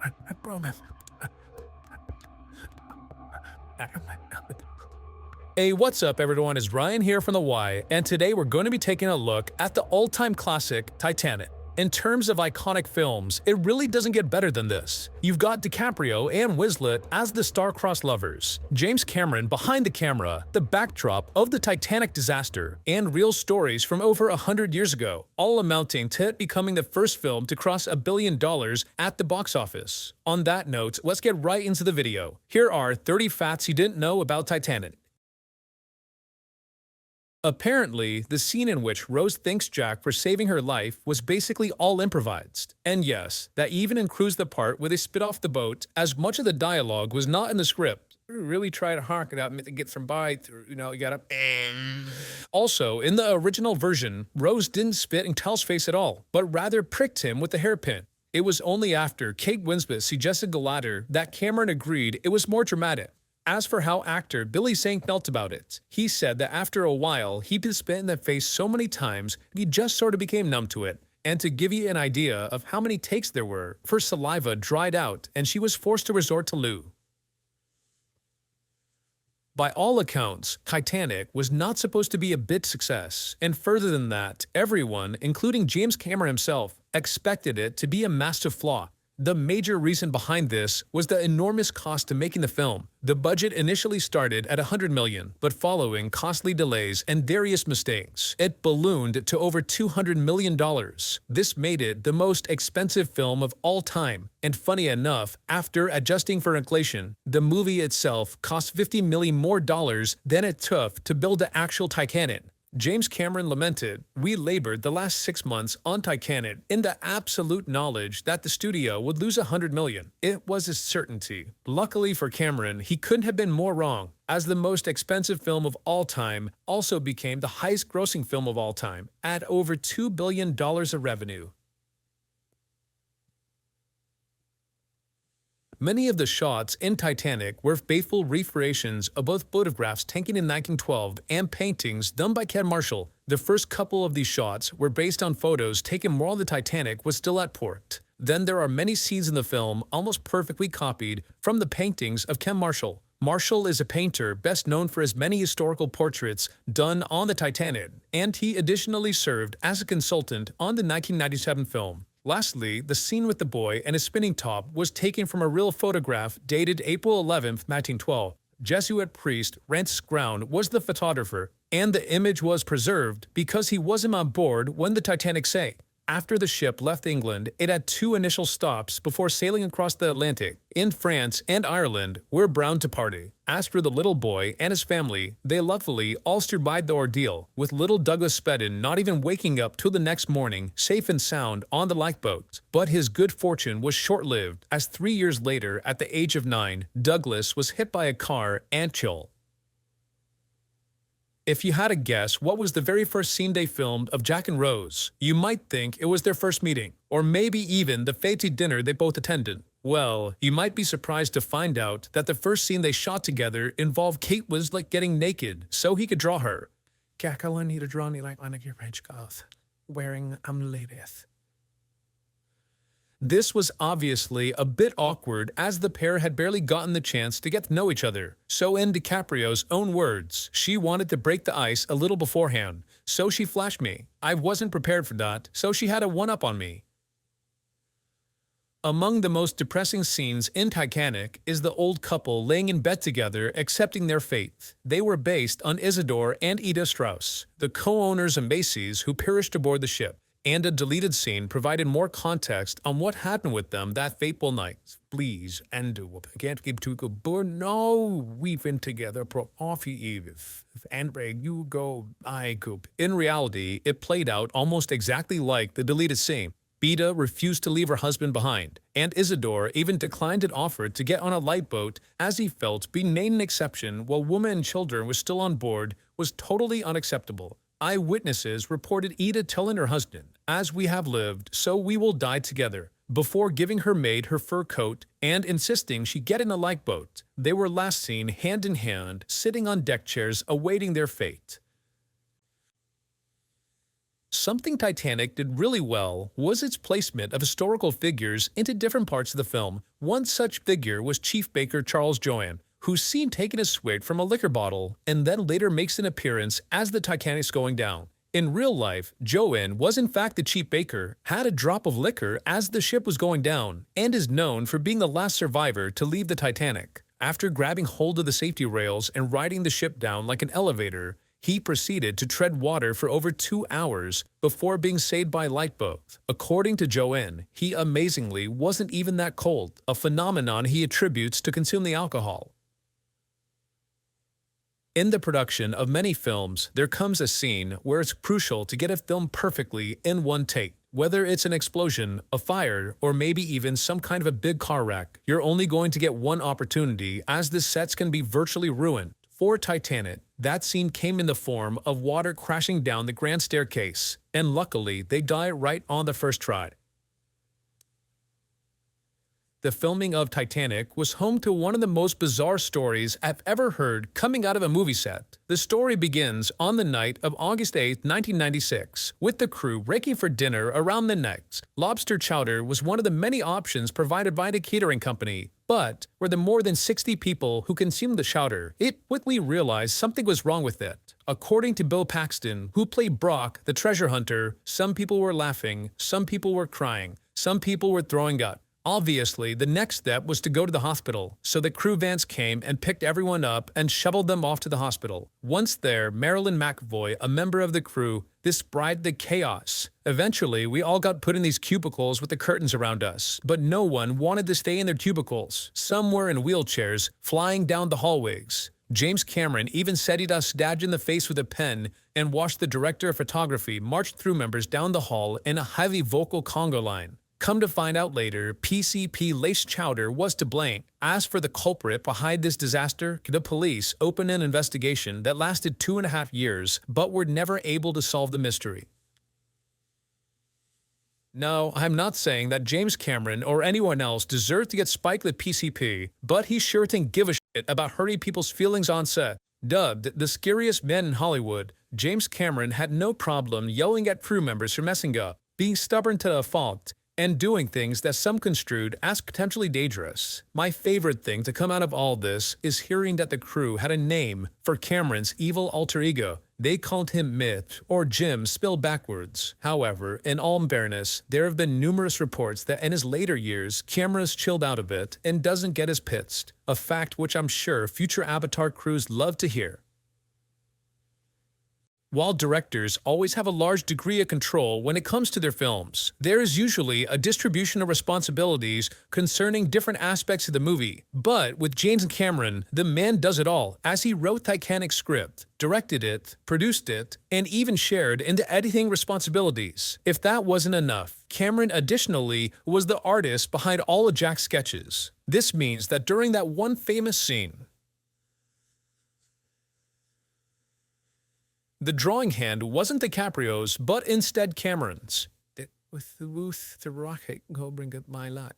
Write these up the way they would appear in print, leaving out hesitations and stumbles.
I promise. Hey, what's up everyone, it's Ryan here from The Y, and today we're going to be taking a look at the all-time classic, Titanic. In terms of iconic films, it really doesn't get better than this. You've got DiCaprio and Winslet as the star-crossed lovers, James Cameron behind the camera, the backdrop of the Titanic disaster, and real stories from over 100 years ago, all amounting to it becoming the first film to cross $1 billion at the box office. On that note, let's get right into the video. Here are 30 facts you didn't know about Titanic. Apparently, the scene in which Rose thanks Jack for saving her life was basically all improvised. And yes, that even includes the part where they spit off the boat, as much of the dialogue was not in the script. Really try to hark it out to get some bite, or, you gotta. Also, in the original version, Rose didn't spit in Cal's face at all, but rather pricked him with a hairpin. It was only after Kate Winslet suggested the latter that Cameron agreed it was more dramatic. As for how actor Billy Zane felt about it, he said that after a while he'd been spit in the face so many times he just sort of became numb to it. And to give you an idea of how many takes there were, her saliva dried out and she was forced to resort to loo. By all accounts, Titanic was not supposed to be a big success, and further than that, everyone, including James Cameron himself, expected it to be a massive flaw. The major reason behind this was the enormous cost to making the film. The budget initially started at $100 million, but following costly delays and various mistakes, it ballooned to over $200 million. This made it the most expensive film of all time. And funny enough, after adjusting for inflation, the movie itself cost $50 million more than it took to build the actual Titanic. James Cameron lamented, "We labored the last 6 months on Titanic in the absolute knowledge that the studio would lose $100 million. It was a certainty." Luckily for Cameron, he couldn't have been more wrong, as the most expensive film of all time also became the highest grossing film of all time, at over $2 billion of revenue. Many of the shots in Titanic were faithful recreations of both photographs taken in 1912 and paintings done by Ken Marshall. The first couple of these shots were based on photos taken while the Titanic was still at port. Then there are many scenes in the film almost perfectly copied from the paintings of Ken Marshall. Marshall is a painter best known for his many historical portraits done on the Titanic, and he additionally served as a consultant on the 1997 film. Lastly, the scene with the boy and his spinning top was taken from a real photograph dated April 11, 1912. Jesuit priest Francis Ground was the photographer, and the image was preserved because he wasn't on board when the Titanic sank. After the ship left England, it had 2 initial stops before sailing across the Atlantic. In France and Ireland, where Brown departed. As for the little boy and his family, they luckily all survived the ordeal, with little Douglas Spedden not even waking up till the next morning, safe and sound on the lifeboat. But his good fortune was short-lived, as 3 years later, at the age of 9, Douglas was hit by a car and killed. If you had to guess what was the very first scene they filmed of Jack and Rose, you might think it was their first meeting, or maybe even the fancy dinner they both attended. Well, you might be surprised to find out that the first scene they shot together involved Kate Winslet getting naked so he could draw her. Cackle, need to draw me like on a French cloth, wearing ladies. This was obviously a bit awkward as the pair had barely gotten the chance to get to know each other. So in DiCaprio's own words, she wanted to break the ice a little beforehand, so she flashed me. I wasn't prepared for that, so she had a one-up on me. Among the most depressing scenes in Titanic is the old couple laying in bed together accepting their fate. They were based on Isidore and Ida Strauss, the co-owners of Macy's who perished aboard the ship. And a deleted scene provided more context on what happened with them that fateful night. Please, and can't keep too good. No, we've been together off Eve. And you go, I coop. In reality, it played out almost exactly like the deleted scene. Beta refused to leave her husband behind, and Isidore even declined an offer to get on a lifeboat as he felt being made an exception while women and children were still on board was totally unacceptable. Eyewitnesses reported Ida telling her husband, "As we have lived, so we will die together," before giving her maid her fur coat and insisting she get in a lifeboat. They were last seen hand in hand, sitting on deck chairs awaiting their fate. Something Titanic did really well was its placement of historical figures into different parts of the film. One such figure was Chief Baker Charles Joanne, who's seen taking a swig from a liquor bottle and then later makes an appearance as the Titanic's going down. In real life, Joanne was in fact the chief baker, had a drop of liquor as the ship was going down, and is known for being the last survivor to leave the Titanic. After grabbing hold of the safety rails and riding the ship down like an elevator, he proceeded to tread water for over 2 hours before being saved by a lifeboat. According to Joanne, he amazingly wasn't even that cold, a phenomenon he attributes to consuming alcohol. In the production of many films, there comes a scene where it's crucial to get a film perfectly in one take. Whether it's an explosion, a fire, or maybe even some kind of a big car wreck, you're only going to get one opportunity as the sets can be virtually ruined. For Titanic, that scene came in the form of water crashing down the grand staircase, and luckily they die right on the first try. The filming of Titanic was home to one of the most bizarre stories I've ever heard coming out of a movie set. The story begins on the night of August 8, 1996, with the crew breaking for dinner around the necks. Lobster chowder was one of the many options provided by the catering company, but for the more than 60 people who consumed the chowder, it quickly realized something was wrong with it. According to Bill Paxton, who played Brock, the treasure hunter, some people were laughing, some people were crying, some people were throwing up. Obviously, the next step was to go to the hospital, so the crew vans came and picked everyone up and shoveled them off to the hospital. Once there, Marilyn McAvoy, a member of the crew, described the chaos. Eventually, we all got put in these cubicles with the curtains around us, but no one wanted to stay in their cubicles. Some were in wheelchairs, flying down the hallways. James Cameron even said he'd us stabbed in the face with a pen and watched the director of photography march crew members down the hall in a heavy vocal conga line. Come to find out later, PCP Lace Chowder was to blame. As for the culprit behind this disaster, the police opened an investigation that lasted 2.5 years, but were never able to solve the mystery. No, I'm not saying that James Cameron or anyone else deserved to get spiked with PCP, but he sure didn't give a shit about hurting people's feelings on set. Dubbed the scariest man in Hollywood, James Cameron had no problem yelling at crew members for messing up, being stubborn to a fault, and doing things that some construed as potentially dangerous. My favorite thing to come out of all this is hearing that the crew had a name for Cameron's evil alter ego. They called him Myth, or Jim spelled backwards. However, in all fairness, there have been numerous reports that in his later years, Cameron's chilled out a bit and doesn't get as pissed, a fact which I'm sure future Avatar crews love to hear. While directors always have a large degree of control when it comes to their films, there is usually a distribution of responsibilities concerning different aspects of the movie. But with James Cameron, the man does it all, as he wrote Titanic's script, directed it, produced it, and even shared in the editing responsibilities. If that wasn't enough, Cameron additionally was the artist behind all of Jack's sketches. This means that during that one famous scene, the drawing hand wasn't DiCaprio's, but instead Cameron's. With the Ruth, the rocket, go bring up my lot.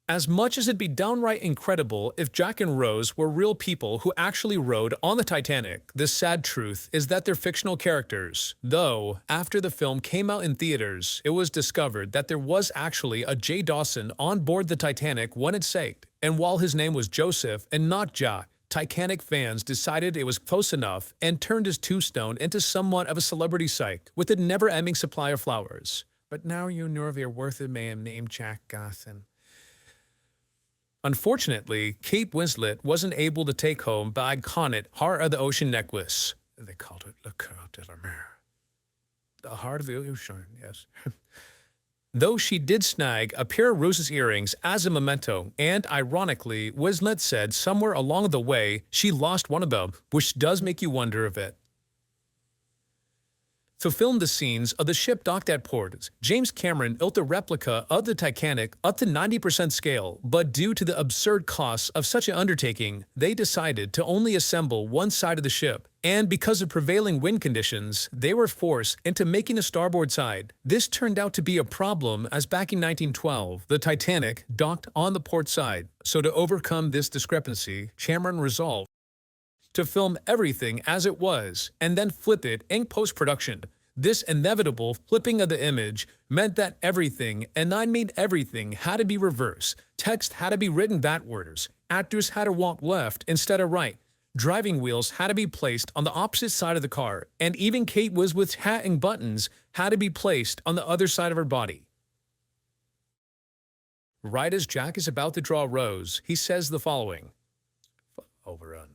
As much as it'd be downright incredible if Jack and Rose were real people who actually rode on the Titanic, the sad truth is that they're fictional characters. Though, after the film came out in theaters, it was discovered that there was actually a Jay Dawson on board the Titanic when it sank. And while his name was Joseph and not Jack, Titanic fans decided it was close enough and turned his tombstone into somewhat of a celebrity site with a never-ending supply of flowers. But now you know of your worth a man named Jack Dawson. Unfortunately, Kate Winslet wasn't able to take home the iconic Heart of the Ocean necklace. They called it Le Coeur de la Mer. The Heart of the Ocean, yes. Though she did snag a pair of Rose's earrings as a memento, and ironically, Winslet said somewhere along the way she lost one of them, which does make you wonder a bit. To film the scenes of the ship docked at port, James Cameron built a replica of the Titanic up to 90% scale, but due to the absurd costs of such an undertaking, they decided to only assemble one side of the ship, and because of prevailing wind conditions, they were forced into making a starboard side. This turned out to be a problem as back in 1912, the Titanic docked on the port side. So to overcome this discrepancy, Cameron resolved to film everything as it was and then flip it in post-production. This inevitable flipping of the image meant that everything, and I mean everything, had to be reversed. Text had to be written backwards. Actors had to walk left instead of right. Driving wheels had to be placed on the opposite side of the car, and even Kate Winslet's hat and buttons had to be placed on the other side of her body. Right as Jack is about to draw Rose, he says the following. Overrun.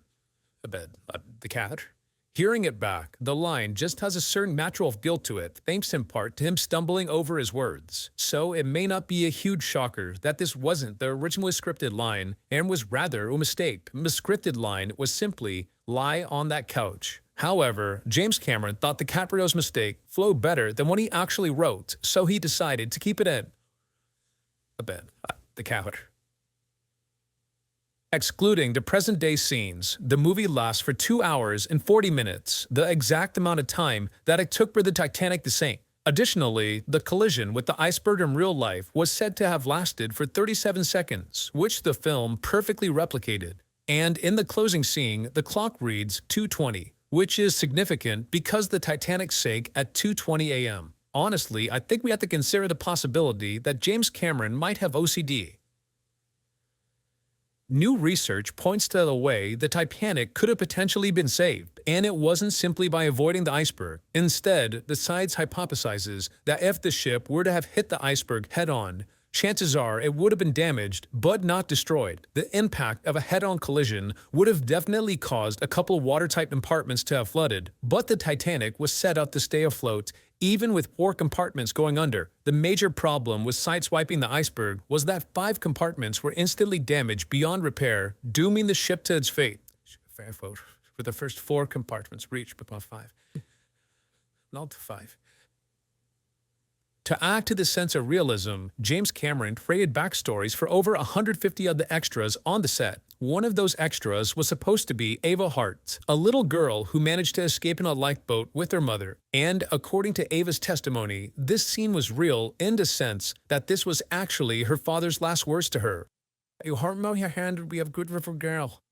A bed. The cat. Hearing it back, the line just has a certain natural feel to it, thanks in part to him stumbling over his words. So it may not be a huge shocker that this wasn't the originally scripted line and was rather a mistake. The scripted line was simply, lie on that couch. However, James Cameron thought the Caprio's mistake flowed better than what he actually wrote, so he decided to keep it in. A bed. The cat. Excluding the present-day scenes, the movie lasts for 2 hours and 40 minutes, the exact amount of time that it took for the Titanic to sink. Additionally, the collision with the iceberg in real life was said to have lasted for 37 seconds, which the film perfectly replicated. And in the closing scene, the clock reads 2:20, which is significant because the Titanic sank at 2:20 a.m. Honestly, I think we have to consider the possibility that James Cameron might have OCD. New research points to the way the Titanic could have potentially been saved, and it wasn't simply by avoiding the iceberg. Instead, the science hypothesizes that if the ship were to have hit the iceberg head-on, chances are it would have been damaged but not destroyed. The impact of a head-on collision would have definitely caused a couple watertight compartments to have flooded, but the Titanic was set up to stay afloat even with 4 compartments going under. The major problem with sideswiping the iceberg was that 5 compartments were instantly damaged beyond repair, dooming the ship to its fate. Fair vote. With the first 4 compartments reached, but not 5. Not 5. To add to the sense of realism, James Cameron created backstories for over 150 of the extras on the set. One of those extras was supposed to be Ava Hart, a little girl who managed to escape in a lifeboat with her mother. And according to Ava's testimony, this scene was real in the sense that this was actually her father's last words to her. "You hurt me your hand, be a good river girl."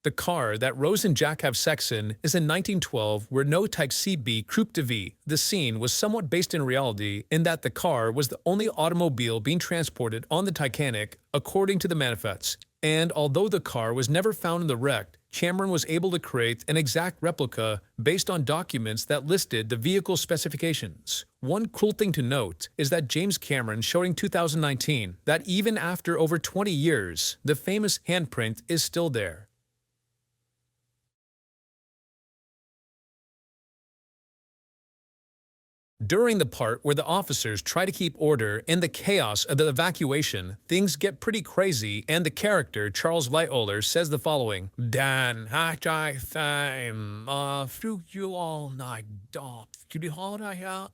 The car that Rose and Jack have sex in is a 1912 Renault Type CB Coupe de Vie. The scene was somewhat based in reality in that the car was the only automobile being transported on the Titanic, according to the manifests. And although the car was never found in the wreck, Cameron was able to create an exact replica based on documents that listed the vehicle specifications. One cool thing to note is that James Cameron showed in 2019 that even after over 20 years, the famous handprint is still there. During the part where the officers try to keep order in the chaos of the evacuation, things get pretty crazy and the character, Charles Lightoller, says the following. "Dan, I time, through you all night,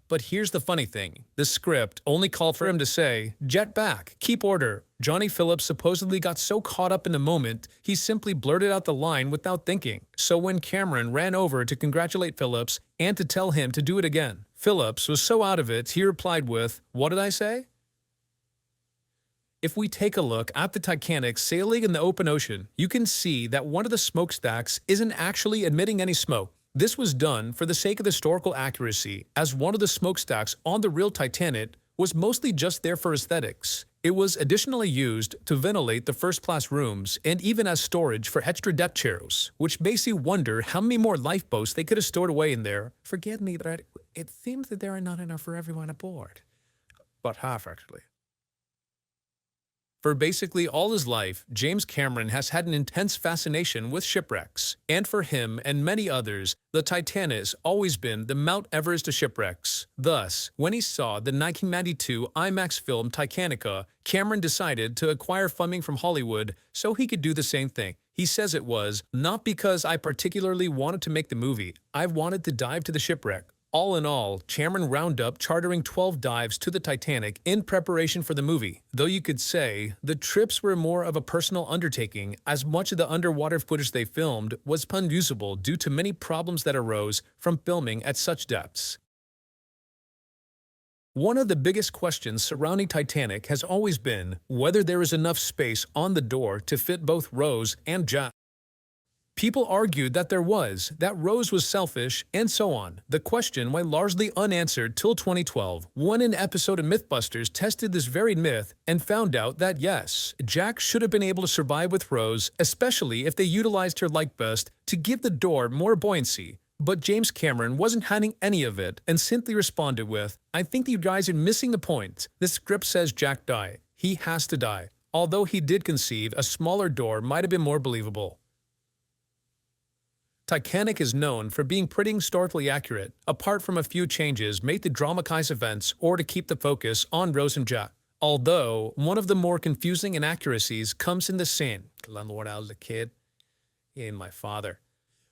But here's the funny thing. The script only called for him to say, "Jet back, keep order." Johnny Phillips supposedly got so caught up in the moment, he simply blurted out the line without thinking. So when Cameron ran over to congratulate Phillips and to tell him to do it again, Phillips was so out of it, he replied with, "What did I say?" If we take a look at the Titanic sailing in the open ocean, you can see that one of the smokestacks isn't actually emitting any smoke. This was done for the sake of historical accuracy, as one of the smokestacks on the real Titanic was mostly just there for aesthetics. It was additionally used to ventilate the first-class rooms and even as storage for extra deck chairs, which makes you wonder how many more lifeboats they could have stored away in there. Forget me that it seems that there are not enough for everyone aboard. But half, actually. For basically all his life, James Cameron has had an intense fascination with shipwrecks. And for him and many others, the Titanic has always been the Mount Everest of shipwrecks. Thus, when he saw the 1992 IMAX film Titanica, Cameron decided to acquire funding from Hollywood so he could do the same thing. He says it was, "Not because I particularly wanted to make the movie, I wanted to dive to the shipwreck." All in all, Cameron wound up chartering 12 dives to the Titanic in preparation for the movie, though you could say the trips were more of a personal undertaking as much of the underwater footage they filmed was unusable due to many problems that arose from filming at such depths. One of the biggest questions surrounding Titanic has always been whether there is enough space on the door to fit both Rose and Jack. People argued that there was, that Rose was selfish, and so on. The question went largely unanswered till 2012, when an episode of Mythbusters tested this very myth and found out that yes, Jack should have been able to survive with Rose, especially if they utilized her light burst to give the door more buoyancy. But James Cameron wasn't having any of it and simply responded with, "I think you guys are missing the point. The script says Jack die. He has to die." Although he did conceive, a smaller door might have been more believable. Titanic is known for being pretty historically accurate, apart from a few changes made to dramatize events or to keep the focus on Rose and Jack. Although, one of the more confusing inaccuracies comes in the scene. Landlord Al, the kid, and my father,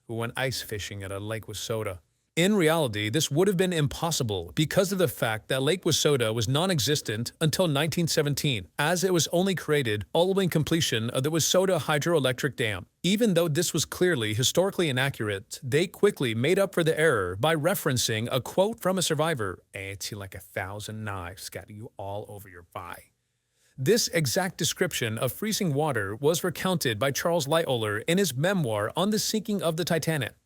who went ice fishing at a lake with soda. In reality, this would have been impossible because of the fact that Lake Wissota was non-existent until 1917, as it was only created following completion of the Wissota hydroelectric dam. Even though this was clearly historically inaccurate, they quickly made up for the error by referencing a quote from a survivor, "It's like 1,000 knives got you all over your thigh." This exact description of freezing water was recounted by Charles Lightoller in his memoir on the sinking of the Titanic.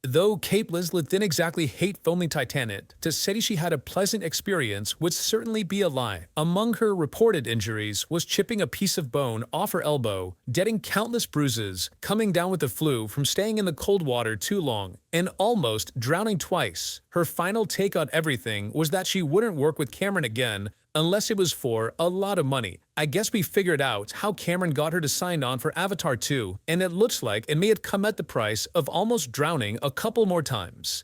Though Kate Winslet didn't exactly hate filming Titanic, to say she had a pleasant experience would certainly be a lie. Among her reported injuries was chipping a piece of bone off her elbow, getting countless bruises, coming down with the flu from staying in the cold water too long, and almost drowning twice. Her final take on everything was that she wouldn't work with Cameron again unless it was for a lot of money. I guess we figured out how Cameron got her to sign on for Avatar 2, and it looks like it may have come at the price of almost drowning a couple more times.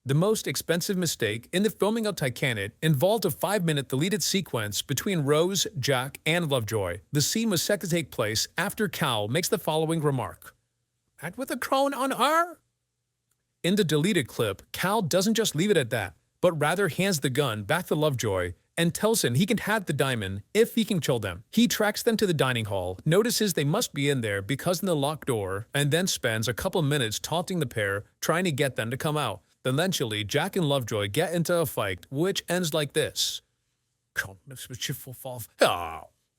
The most expensive mistake in the filming of Titanic involved a 5-minute deleted sequence between Rose, Jack, and Lovejoy. The scene was set to take place after Cal makes the following remark. "Act with a crown on her?" In the deleted clip, Cal doesn't just leave it at that, but rather hands the gun back to Lovejoy and tells him he can have the diamond if he can kill them. He tracks them to the dining hall, notices they must be in there because of the locked door, and then spends a couple minutes taunting the pair, trying to get them to come out. Eventually, Jack and Lovejoy get into a fight, which ends like this.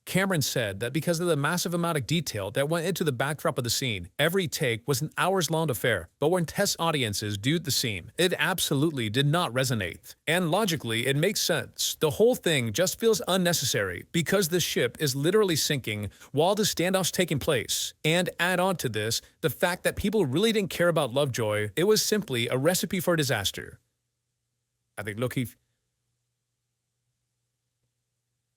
Cameron said that because of the massive amount of detail that went into the backdrop of the scene, every take was an hours-long affair. But when test audiences viewed the scene, it absolutely did not resonate. And logically, it makes sense. The whole thing just feels unnecessary because the ship is literally sinking while the standoff's taking place. And add on to this, the fact that people really didn't care about Lovejoy, it was simply a recipe for disaster. I think, look,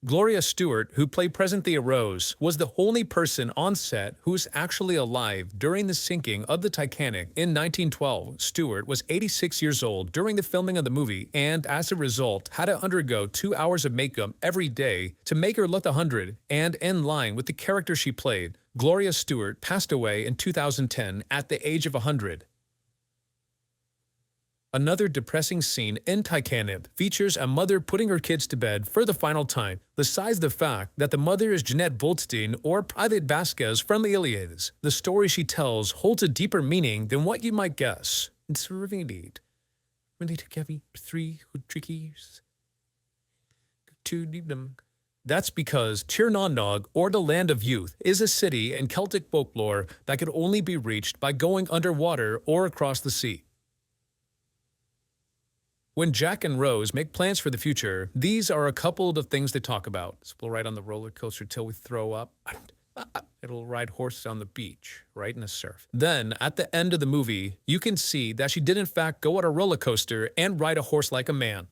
Gloria Stewart, who played Presentthea Rose, was the only person on set who was actually alive during the sinking of the Titanic in 1912. Stewart was 86 years old during the filming of the movie and, as a result, had to undergo 2 hours of makeup every day to make her look 100 and in line with the character she played. Gloria Stewart passed away in 2010 at the age of 100. Another depressing scene in Titanic features a mother putting her kids to bed for the final time. Besides the fact that the mother is Jeanette Goldstein or Private Vasquez from the Iliads, the story she tells holds a deeper meaning than what you might guess. It's really heavy, 3 trickies, 2 need them. That's because Tir na Nog, or the Land of Youth, is a city in Celtic folklore that could only be reached by going underwater or across the sea. When Jack and Rose make plans for the future, these are a couple of the things they talk about. So we'll ride on the roller coaster till we throw up. It'll ride horses on the beach, right in the surf. Then, at the end of the movie, you can see that she did in fact go on a roller coaster and ride a horse like a man.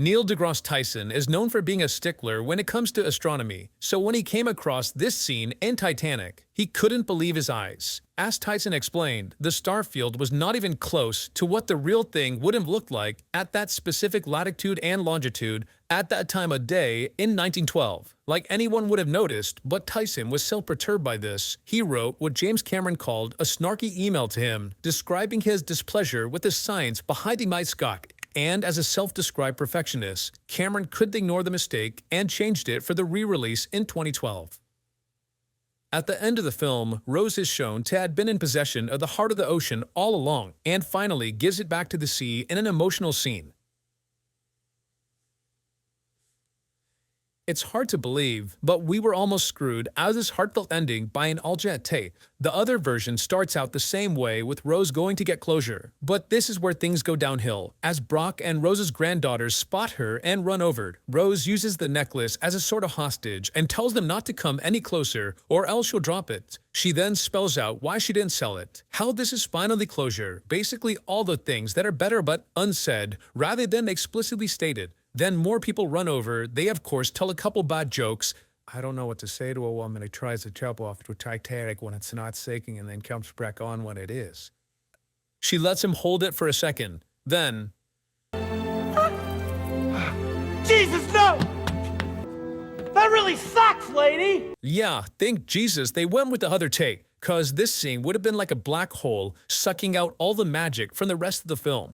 Neil deGrasse Tyson is known for being a stickler when it comes to astronomy, so when he came across this scene in Titanic, he couldn't believe his eyes. As Tyson explained, the star field was not even close to what the real thing would have looked like at that specific latitude and longitude at that time of day in 1912. Like anyone would have noticed, but Tyson was so perturbed by this, he wrote what James Cameron called a snarky email to him, describing his displeasure with the science behind the night sky. And as a self-described perfectionist, Cameron couldn't ignore the mistake and changed it for the re-release in 2012. At the end of the film, Rose is shown to have been in possession of the heart of the ocean all along, and finally gives it back to the sea in an emotional scene. It's hard to believe, but we were almost screwed out of this heartfelt ending by an alternate take. The other version starts out the same way with Rose going to get closure. But this is where things go downhill, as Brock and Rose's granddaughters spot her and run over. Rose uses the necklace as a sort of hostage and tells them not to come any closer or else she'll drop it. She then spells out why she didn't sell it, how this is finally closure, basically all the things that are better but unsaid rather than explicitly stated. Then more people run over. They of course tell a couple bad jokes. I don't know what to say to a woman who tries to jump off to Titanic when it's not sinking and then comes back on when it is. She lets him hold it for a second. Then, Jesus, no! That really sucks, lady! yeah, thank Jesus they went with the other take, cause this scene would have been like a black hole sucking out all the magic from the rest of the film.